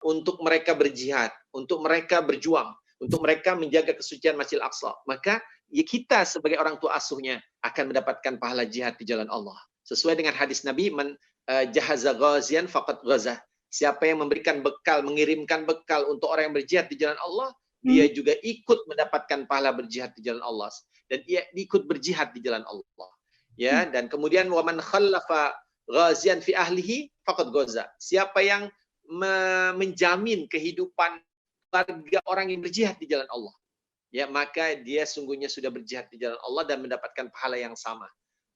untuk mereka berjihad, untuk mereka berjuang, untuk mereka menjaga kesucian Masjidil Aqsa. Maka ya kita sebagai orang tua asuhnya akan mendapatkan pahala jihad di jalan Allah. Sesuai dengan hadis Nabi, man jahaza ghazian faqad ghazah. Siapa yang memberikan bekal, mengirimkan bekal untuk orang yang berjihad di jalan Allah, dia juga ikut mendapatkan pahala berjihad di jalan Allah, dan ia ikut berjihad di jalan Allah. Ya, dan kemudian waman khallafa ghazian fi ahlihi faqad ghaza. Siapa yang menjamin kehidupan keluarga orang yang berjihad di jalan Allah, ya maka dia sungguhnya sudah berjihad di jalan Allah dan mendapatkan pahala yang sama.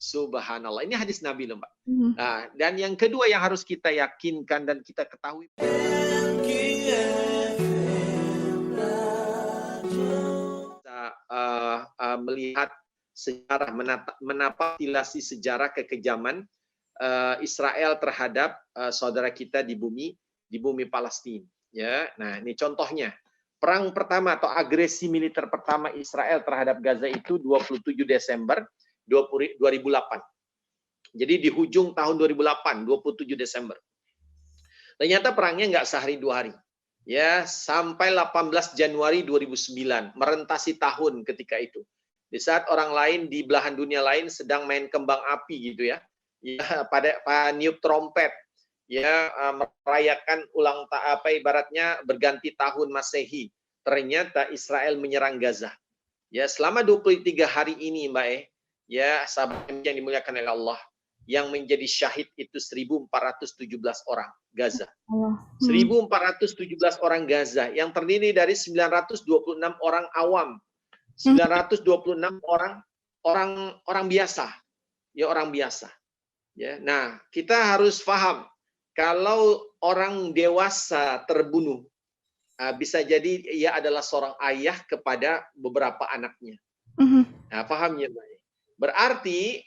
Subhanallah. Ini hadis Nabi loh, Mbak. Nah, dan yang kedua yang harus kita yakinkan dan kita ketahui, melihat sejarah, menapaktilasi sejarah kekejaman Israel terhadap saudara kita di bumi Palestina. Ya, nah ini contohnya. Perang pertama atau agresi militer pertama Israel terhadap Gaza itu 27 Desember 2008. Jadi di hujung tahun 2008, 27 Desember. Ternyata perangnya nggak sehari dua hari. Ya, sampai 18 Januari 2009, merentasi tahun ketika itu. Di saat orang lain di belahan dunia lain sedang main kembang api gitu ya. Ya, pada niup trompet, ya, merayakan ibaratnya berganti tahun Masehi. Ternyata Israel menyerang Gaza. Ya, selama 23 hari ini, Mbak ya, sahabat yang dimuliakan oleh Allah, yang menjadi syahid itu 1.417 orang Gaza. 1.417 orang Gaza yang terdiri dari 926 orang awam, 926 orang biasa. Ya, orang biasa. Ya, nah, kita harus paham kalau orang dewasa terbunuh, bisa jadi ia adalah seorang ayah kepada beberapa anaknya. Nah, pahamnya, Mbak. Berarti,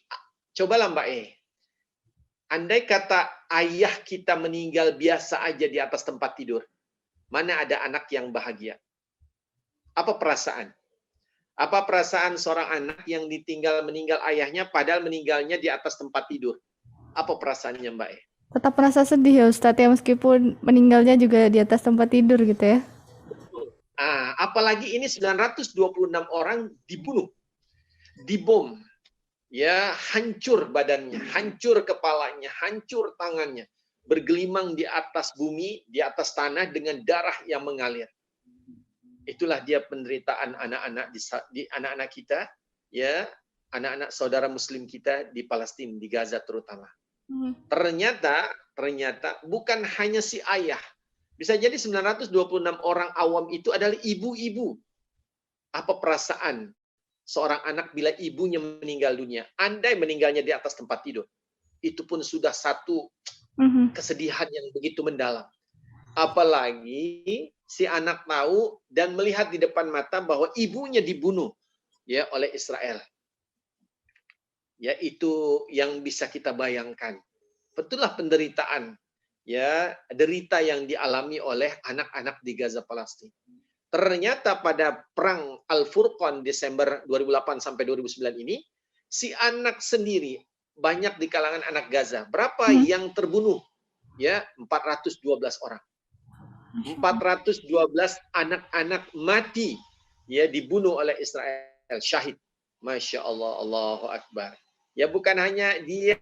cobalah Mbak andai kata ayah kita meninggal biasa aja di atas tempat tidur, mana ada anak yang bahagia? Apa perasaan? Apa perasaan seorang anak yang meninggal ayahnya padahal meninggalnya di atas tempat tidur? Apa perasaannya, Mbak? Tetap merasa sedih ya Ustadz ya, meskipun meninggalnya juga di atas tempat tidur gitu ya. Apalagi ini 926 orang dibunuh, dibom, ya, hancur badannya, hancur kepalanya, hancur tangannya, bergelimang di atas bumi, di atas tanah dengan darah yang mengalir. Itulah dia penderitaan anak-anak kita, ya, anak-anak saudara muslim kita di Palestina, di Gaza terutama. Ternyata bukan hanya si ayah. Bisa jadi 926 orang awam itu adalah ibu-ibu. Apa perasaan seorang anak bila ibunya meninggal dunia? Andai meninggalnya di atas tempat tidur, itu pun sudah satu kesedihan yang begitu mendalam. Apalagi si anak tahu dan melihat di depan mata bahwa ibunya dibunuh, ya, oleh Israel. Ya, itu yang bisa kita bayangkan. Betullah penderitaan, ya, derita yang dialami oleh anak-anak di Gaza Palestina. Ternyata pada perang Al-Furqan Desember 2008 sampai 2009 ini, si anak sendiri banyak di kalangan anak Gaza. Berapa yang terbunuh? Ya, 412 orang. 412 anak-anak mati, ya, dibunuh oleh Israel, syahid. Masya Allah, Allahu Akbar. Ya, bukan hanya dia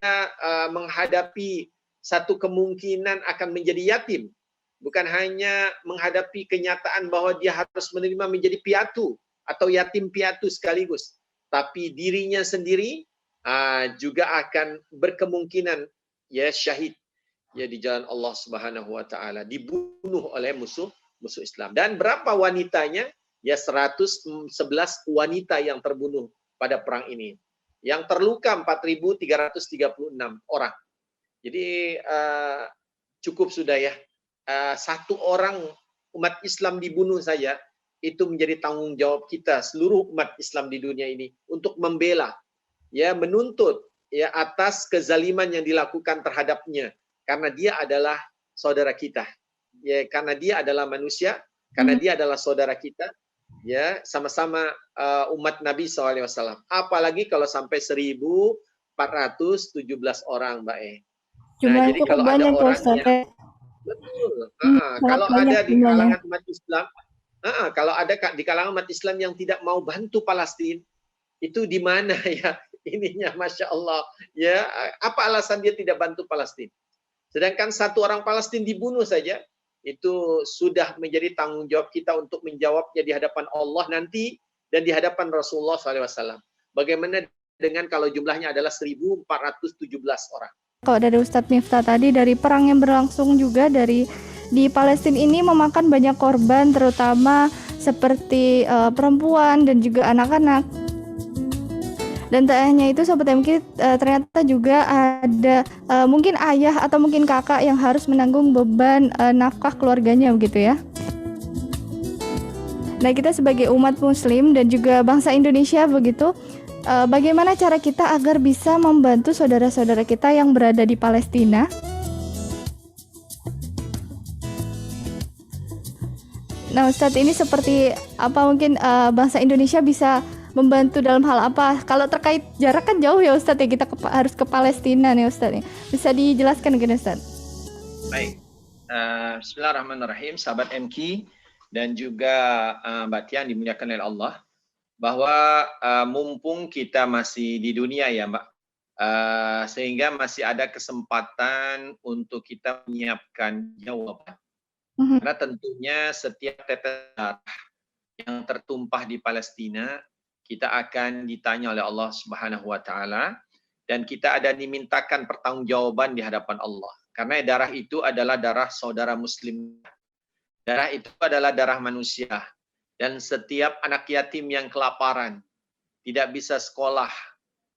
menghadapi satu kemungkinan akan menjadi yatim, bukan hanya menghadapi kenyataan bahwa dia harus menerima menjadi piatu atau yatim piatu sekaligus, tapi dirinya sendiri juga akan berkemungkinan, ya, syahid, ya, di jalan Allah Subhanahu wa taala, dibunuh oleh musuh Islam. Dan berapa wanitanya? Ya, 111 wanita yang terbunuh pada perang ini. Yang terluka 4.336 orang. Jadi cukup sudah ya. Satu orang umat Islam dibunuh saja, itu menjadi tanggung jawab kita seluruh umat Islam di dunia ini untuk membela, ya, menuntut, ya, atas kezaliman yang dilakukan terhadapnya, karena dia adalah saudara kita, ya, karena dia adalah manusia, karena dia adalah saudara kita, ya, sama-sama umat Nabi SAW. Apalagi kalau sampai 1.417 orang, Mbak. Nah, Jumlahnya jadi cukup kalau ada banyak ya orang Ustadz. yang Betul. Sangat Kalau banyak ada di jumlahnya. kalangan umat Islam, kalau ada di kalangan umat Islam yang tidak mau bantu Palestina, itu di mana ya ininya, Masya Allah. Ya, apa alasan dia tidak bantu Palestina? Sedangkan satu orang Palestina dibunuh saja, itu sudah menjadi tanggung jawab kita untuk menjawabnya di hadapan Allah nanti dan di hadapan Rasulullah SAW. Bagaimana dengan kalau jumlahnya adalah 1.417 orang? Kalau dari Ustadz Miftah tadi, dari perang yang berlangsung juga di Palestina ini memakan banyak korban, terutama seperti perempuan dan juga anak-anak. Dan tak hanya itu, Sobat MQ, ternyata juga ada mungkin ayah atau mungkin kakak yang harus menanggung beban nafkah keluarganya begitu ya. Nah, kita sebagai umat muslim dan juga bangsa Indonesia begitu, bagaimana cara kita agar bisa membantu saudara-saudara kita yang berada di Palestina? Nah, Ustadz, ini seperti apa mungkin bangsa Indonesia bisa membantu dalam hal apa? Kalau terkait jarak kan jauh ya Ustadz ya, kita harus ke Palestina nih Ustadz. Bisa dijelaskan mungkin Ustadz? Baik. Bismillahirrahmanirrahim, sahabat MQ dan juga Mbak Tian dimuliakan oleh Allah, bahwa mumpung kita masih di dunia ya Mbak, sehingga masih ada kesempatan untuk kita menyiapkan jawaban. Karena tentunya setiap tetes darah yang tertumpah di Palestina, kita akan ditanya oleh Allah Subhanahu wa taala dan kita ada dimintakan pertanggungjawaban di hadapan Allah. Karena darah itu adalah darah saudara muslim. Darah itu adalah darah manusia. Dan setiap anak yatim yang kelaparan, tidak bisa sekolah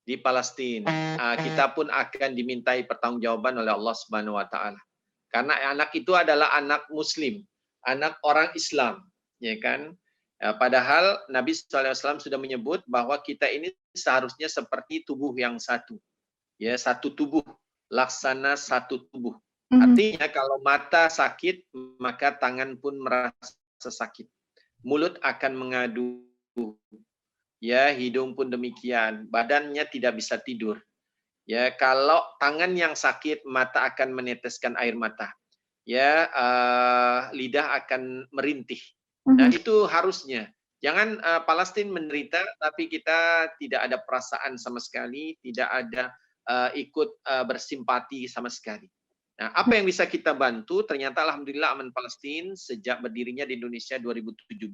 di Palestina, kita pun akan dimintai pertanggungjawaban oleh Allah Subhanahu wa taala. Karena anak itu adalah anak muslim, anak orang Islam, ya kan? Padahal Nabi SAW sudah menyebut bahwa kita ini seharusnya seperti tubuh yang satu. Ya, satu tubuh, laksana satu tubuh. Artinya kalau mata sakit, maka tangan pun merasa sakit. Mulut akan mengadu. Ya, hidung pun demikian. Badannya tidak bisa tidur. Ya, kalau tangan yang sakit, mata akan meneteskan air mata. Ya, lidah akan merintih. Nah, itu harusnya. Jangan Palestina menderita, tapi kita tidak ada perasaan sama sekali, tidak ada ikut bersimpati sama sekali. Nah, apa yang bisa kita bantu? Ternyata Alhamdulillah Aman Palestina sejak berdirinya di Indonesia 2017,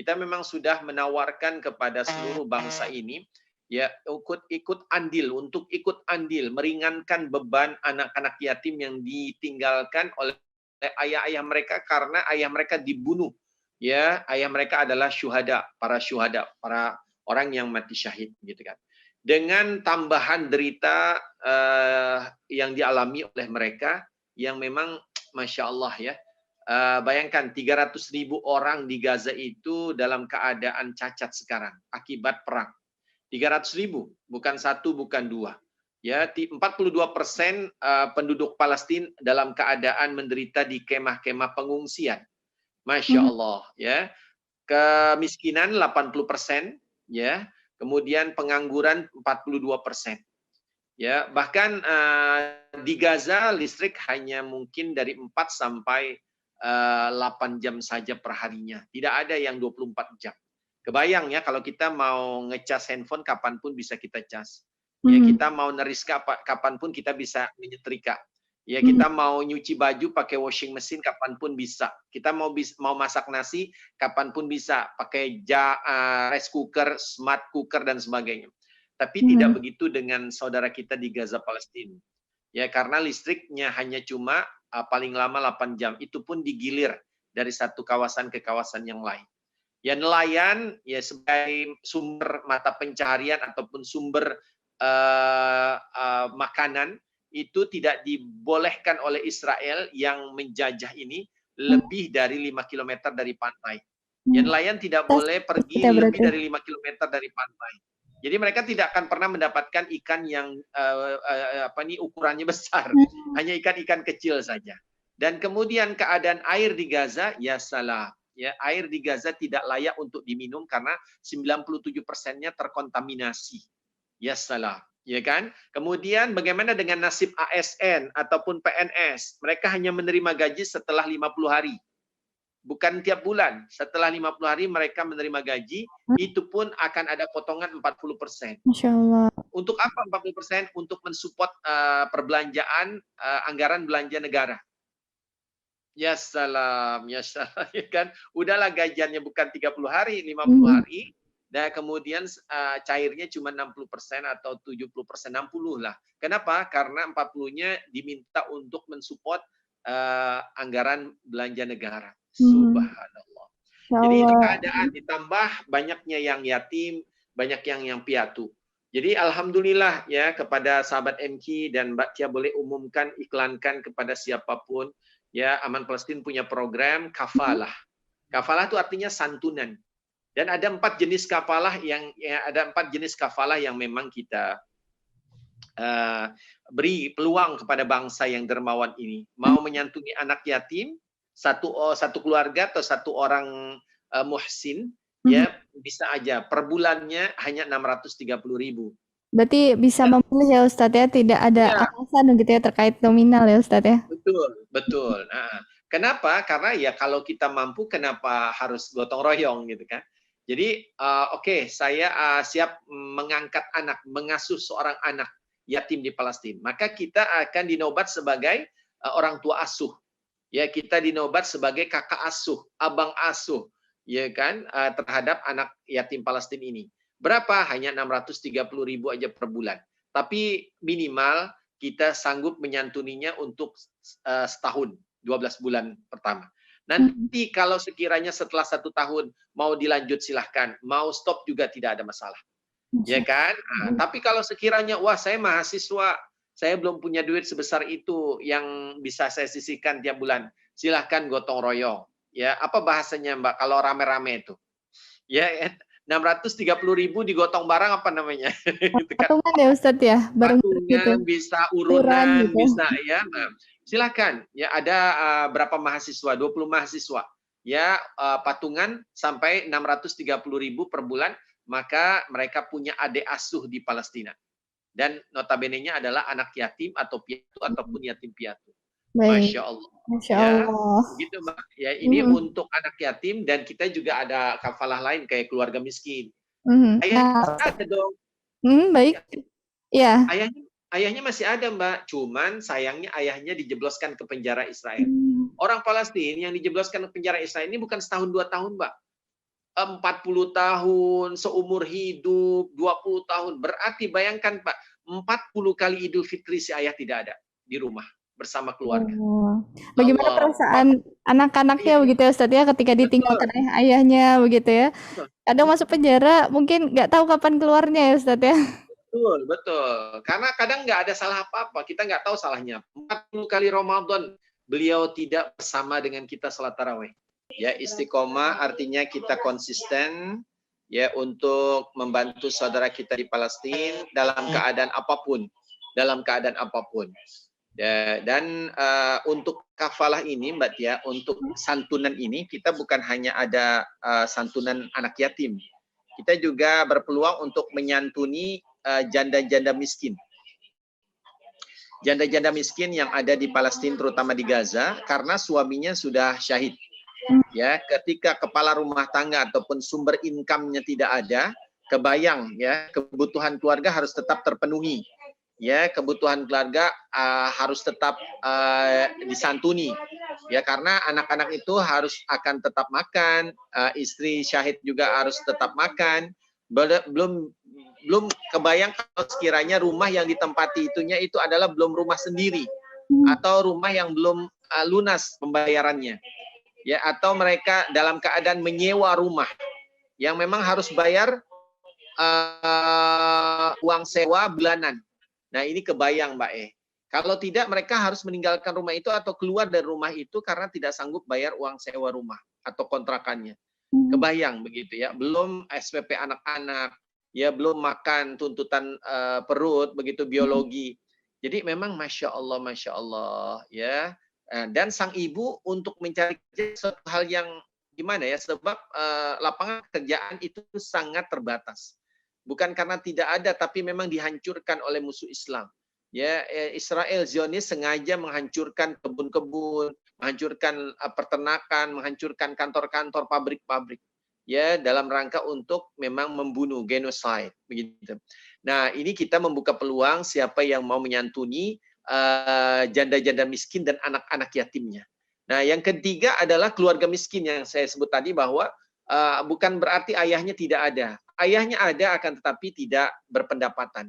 kita memang sudah menawarkan kepada seluruh bangsa ini ya ikut andil, untuk ikut andil meringankan beban anak-anak yatim yang ditinggalkan oleh ayah-ayah mereka karena ayah mereka dibunuh. Ya, ayah mereka adalah syuhada, para orang yang mati syahid gitu kan. Dengan tambahan derita yang dialami oleh mereka yang memang Masya Allah ya. Bayangkan 300.000 orang di Gaza itu dalam keadaan cacat sekarang akibat perang. 300.000, bukan satu, bukan dua. Ya, 42% penduduk Palestina dalam keadaan menderita di kemah-kemah pengungsian. Masya Allah, ya. Kemiskinan 80%, ya. Kemudian pengangguran 42%. Ya, bahkan di Gaza listrik hanya mungkin dari 4 sampai 8 jam saja per harinya. Tidak ada yang 24 jam. Kebayang ya kalau kita mau ngecas handphone kapanpun bisa kita cas. Ya, kita mau neris kapanpun kita bisa menyetrika. Ya, kita mau nyuci baju pakai washing machine kapanpun bisa. Kita mau masak nasi kapanpun bisa pakai rice cooker, smart cooker dan sebagainya. Tapi tidak begitu dengan saudara kita di Gaza Palestina. Ya, karena listriknya hanya cuma paling lama 8 jam. Itu pun digilir dari satu kawasan ke kawasan yang lain. Ya, nelayan ya sebagai sumber mata pencaharian ataupun sumber makanan itu tidak dibolehkan oleh Israel yang menjajah ini lebih dari 5 km dari pantai. Ya, nelayan tidak boleh pergi lebih dari 5 km dari pantai. Jadi mereka tidak akan pernah mendapatkan ikan yang ukurannya besar, hanya ikan-ikan kecil saja. Dan kemudian keadaan air di Gaza, ya salah. Ya, air di Gaza tidak layak untuk diminum karena 97%-nya terkontaminasi. Ya salah. ya kan? Kemudian bagaimana dengan nasib ASN ataupun PNS? Mereka hanya menerima gaji setelah 50 hari. Bukan tiap bulan. Setelah 50 hari mereka menerima gaji, itu pun akan ada potongan 40%. Masya Allah. Untuk apa 40%? Untuk mensupport perbelanjaan anggaran belanja negara. Ya salam, ya salam, ya kan? Udahlah gajiannya bukan 30 hari, 50 hari. Dan kemudian cairnya cuma 60% atau 70%, 60 lah. Kenapa? Karena 40-nya diminta untuk mensupport anggaran belanja negara. Subhanallah. Jadi itu keadaan, ditambah banyaknya yang yatim, banyak yang piatu. Jadi alhamdulillah ya kepada sahabat MQ dan Mbak Tia boleh umumkan, iklankan kepada siapapun. Ya, Aman Palestin punya program kafalah. Kafalah itu artinya santunan. Dan ada 4 jenis kafalah yang memang kita beri peluang kepada bangsa yang dermawan ini. Mau menyantuni anak yatim, satu keluarga atau satu orang muhsin, ya bisa aja. Per bulannya hanya 630.000. Berarti bisa memilih ya Ustadz ya, tidak ada alasan gitu ya terkait nominal ya Ustadz ya. Betul, betul. Nah, kenapa? Karena ya kalau kita mampu, kenapa harus gotong royong gitu kan? Jadi oke, saya siap mengangkat anak, mengasuh seorang anak yatim di Palestina. Maka kita akan dinobat sebagai orang tua asuh. Ya, kita dinobat sebagai kakak asuh, abang asuh, ya kan, terhadap anak yatim Palestina ini. Berapa? Hanya 630.000 aja per bulan. Tapi minimal kita sanggup menyantuninya untuk setahun, 12 bulan pertama. Nanti kalau sekiranya setelah 1 tahun mau dilanjut silahkan, mau stop juga tidak ada masalah. Ya kan? Nah, tapi kalau sekiranya, wah saya mahasiswa, saya belum punya duit sebesar itu yang bisa saya sisihkan tiap bulan, silahkan gotong royong. Ya, apa bahasanya Mbak kalau rame-rame itu? Ya, 630.000 digotong barang apa namanya? Patungan ya Ustadz ya, patungan gitu. Bisa urunan, gitu. bisa ya. Nah, silakan ya, ada berapa mahasiswa? 20 mahasiswa. Ya, patungan sampai 630.000 per bulan, maka mereka punya adik asuh di Palestina. Dan notabene-nya adalah anak yatim atau piatu ataupun yatim piatu. Masya Allah. Masya Allah. Ya, gitu Mbak. Ya, ini untuk anak yatim, dan kita juga ada kafalah lain kayak keluarga miskin. Ayahnya ada dong. Baik. Ya. Ayahnya masih ada Mbak. Cuman sayangnya ayahnya dijebloskan ke penjara Israel. Orang Palestina yang dijebloskan ke penjara Israel ini bukan setahun 2 tahun Mbak. 40 tahun, seumur hidup, 20 tahun. Berarti bayangkan Pak, 40 kali Idul Fitri si ayah tidak ada di rumah bersama keluarga. Bagaimana perasaan anak-anaknya begitu ya Ustadz ya, ketika ditinggalkan ayahnya begitu ya. Kadang masuk penjara mungkin nggak tahu kapan keluarnya ya Ustadz ya. Betul, betul. Karena kadang nggak ada salah apa-apa, kita nggak tahu salahnya. 40 kali Ramadan beliau tidak bersama dengan kita salat tarawih. Ya, istiqomah artinya kita konsisten ya untuk membantu saudara kita di Palestina dalam keadaan apapun, Ya, dan untuk kafalah ini Mbak Tia, untuk santunan ini kita bukan hanya ada santunan anak yatim. Kita juga berpeluang untuk menyantuni janda-janda miskin. Janda-janda miskin yang ada di Palestina, terutama di Gaza, karena suaminya sudah syahid. Ya, ketika kepala rumah tangga ataupun sumber income-nya tidak ada, kebayang ya, kebutuhan keluarga harus tetap terpenuhi. Ya, kebutuhan keluarga harus tetap disantuni. Ya, karena anak-anak itu akan tetap makan, istri syahid juga harus tetap makan. Belum kebayang kalau sekiranya rumah yang ditempati itu adalah belum rumah sendiri, atau rumah yang belum lunas pembayarannya. Ya, atau mereka dalam keadaan menyewa rumah yang memang harus bayar uang sewa bulanan. Nah, ini kebayang Mbak Kalau tidak, mereka harus meninggalkan rumah itu atau keluar dari rumah itu karena tidak sanggup bayar uang sewa rumah atau kontrakannya. Kebayang begitu ya. Belum SPP anak-anak, ya belum makan tuntutan perut, begitu biologi. Jadi memang Masya Allah ya. Dan sang ibu untuk mencari kerja suatu hal yang gimana ya, sebab lapangan pekerjaan itu sangat terbatas. bukan karena tidak ada, tapi memang dihancurkan oleh musuh Islam. Ya, Israel Zionis sengaja menghancurkan kebun-kebun, menghancurkan peternakan, menghancurkan kantor-kantor, pabrik-pabrik. Ya, dalam rangka untuk memang membunuh, genocide, begitu. Nah, ini kita membuka peluang siapa yang mau menyantuni janda-janda miskin dan anak-anak yatimnya. Nah, yang ketiga adalah keluarga miskin yang saya sebut tadi, bahwa bukan berarti ayahnya tidak ada. Ayahnya ada, akan tetapi tidak berpendapatan.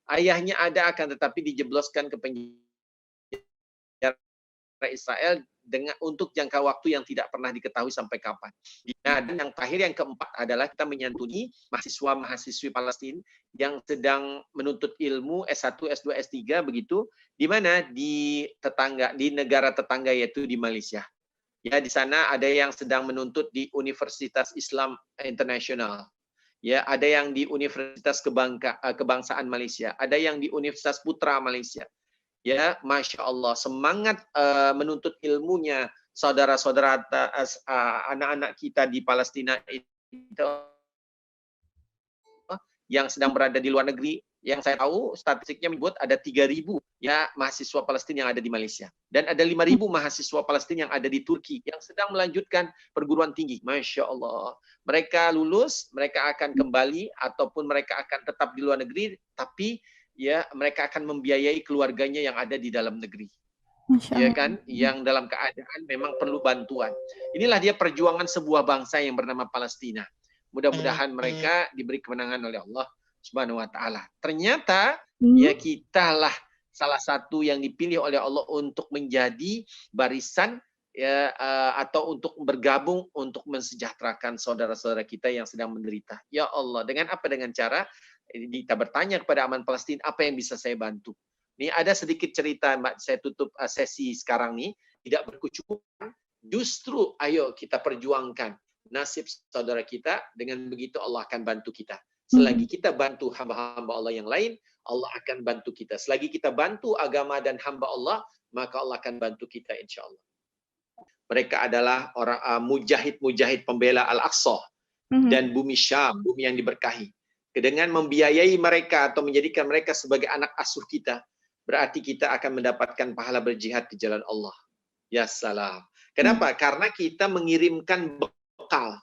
Ayahnya ada, akan tetapi dijebloskan ke penjara Israel untuk jangka waktu yang tidak pernah diketahui sampai kapan. Nah, dan yang terakhir, yang keempat adalah kita menyantuni mahasiswa-mahasiswi Palestina yang sedang menuntut ilmu S1, S2, S3 begitu, di mana di negara tetangga, yaitu di Malaysia. Ya, di sana ada yang sedang menuntut di Universitas Islam Internasional. Ya, ada yang di Universitas Kebangsaan Malaysia, ada yang di Universitas Putra Malaysia. Ya, Masya Allah, semangat menuntut ilmunya saudara-saudara anak-anak kita di Palestina itu yang sedang berada di luar negeri. Yang saya tahu statistiknya menyebut ada 3.000 ya mahasiswa Palestina yang ada di Malaysia, dan ada 5.000 mahasiswa Palestina yang ada di Turki yang sedang melanjutkan perguruan tinggi. Masya Allah, mereka lulus, mereka akan kembali ataupun mereka akan tetap di luar negeri, tapi ya mereka akan membiayai keluarganya yang ada di dalam negeri. Ya kan, yang dalam keadaan memang perlu bantuan. Inilah dia perjuangan sebuah bangsa yang bernama Palestina. Mudah-mudahan mereka diberi kemenangan oleh Allah Subhanahu wa taala. Ternyata ya kitalah salah satu yang dipilih oleh Allah untuk menjadi barisan ya, atau untuk bergabung untuk mensejahterakan saudara-saudara kita yang sedang menderita. Ya Allah, dengan apa? Dengan cara kita bertanya kepada aman Palestina, apa yang bisa saya bantu? Ini ada sedikit cerita, Mbak, saya tutup sesi sekarang nih, tidak berkecukupan. Justru ayo kita perjuangkan nasib saudara kita, dengan begitu Allah akan bantu kita. Selagi kita bantu hamba-hamba Allah yang lain, Allah akan bantu kita. Selagi kita bantu agama dan hamba Allah, maka Allah akan bantu kita, insya Allah. Mereka adalah orang mujahid-mujahid pembela Al-Aqsa dan bumi Syam, bumi yang diberkahi. Dengan membiayai mereka atau menjadikan mereka sebagai anak asuh kita, berarti kita akan mendapatkan pahala berjihad di jalan Allah. Ya salam. Kenapa? Karena kita mengirimkan bekal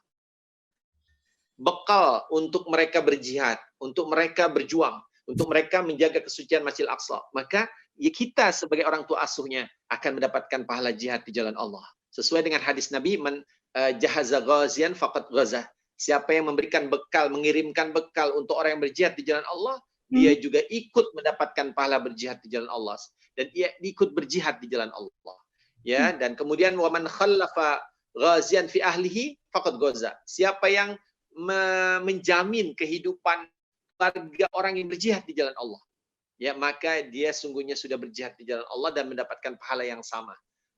untuk mereka berjihad, untuk mereka berjuang, untuk mereka menjaga kesucian Masjidil Aqsa. Maka ya kita sebagai orang tua asuhnya akan mendapatkan pahala jihad di jalan Allah. Sesuai dengan hadis Nabi, man jahaza ghazian faqad ghazah. Siapa yang memberikan bekal, mengirimkan bekal untuk orang yang berjihad di jalan Allah, dia juga ikut mendapatkan pahala berjihad di jalan Allah, dan ia ikut berjihad di jalan Allah. Ya, dan kemudian wa man khallafa ghazian fi ahlihi faqad ghaza. Siapa yang menjamin kehidupan keluarga orang yang berjihad di jalan Allah, ya maka dia sungguhnya sudah berjihad di jalan Allah dan mendapatkan pahala yang sama.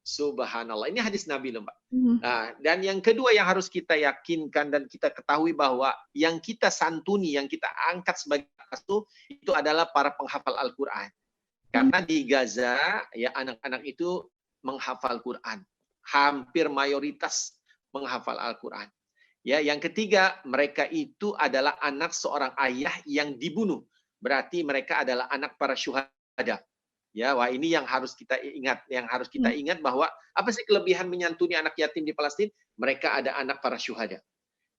Subhanallah. Ini hadis Nabi loh, Mbak. Nah, dan yang kedua yang harus kita yakinkan dan kita ketahui, bahwa yang kita santuni, yang kita angkat sebagai asuh itu adalah para penghafal Al-Quran. Karena di Gaza ya anak-anak itu menghafal Quran. Hampir mayoritas menghafal Al-Quran. Ya, yang ketiga, mereka itu adalah anak seorang ayah yang dibunuh. Berarti mereka adalah anak para syuhada. Ya, wah ini yang harus kita ingat, bahwa apa sih kelebihan menyantuni anak yatim di Palestina? Mereka ada anak para syuhada.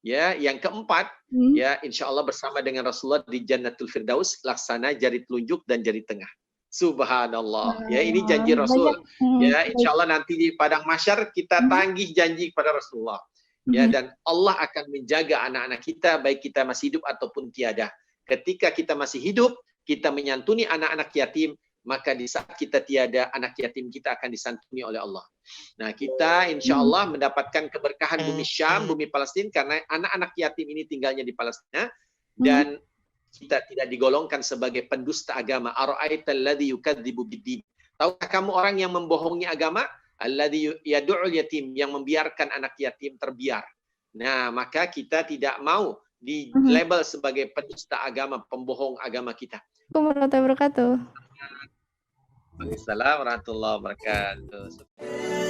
Ya, yang keempat, ya insya Allah bersama dengan Rasulullah di Jannatul Firdaus, laksana jari telunjuk dan jari tengah. Subhanallah. Ya, ini janji Rasul. Ya, insya Allah nanti di padang mahsyar kita tagih janji kepada Rasulullah. Ya, dan Allah akan menjaga anak-anak kita, baik kita masih hidup ataupun tiada. Ketika kita masih hidup, kita menyantuni anak-anak yatim, maka di saat kita tiada, anak yatim kita akan disantuni oleh Allah. Nah, kita insya Allah mendapatkan keberkahan bumi Syam, bumi Palestina, karena anak-anak yatim ini tinggalnya di Palestina, dan kita tidak digolongkan sebagai pendusta agama. Ara'aital ladzi yukadzibu biddin. Tahukah kamu orang yang membohongi agama? Alladzi yad'ul yatim, yang membiarkan anak yatim terbiar. Nah, maka kita tidak mau di label sebagai pendusta agama, pembohong agama kita. Assalamualaikum warahmatullahi wabarakatuh. Waalaikumsalam warahmatullahi wabarakatuh.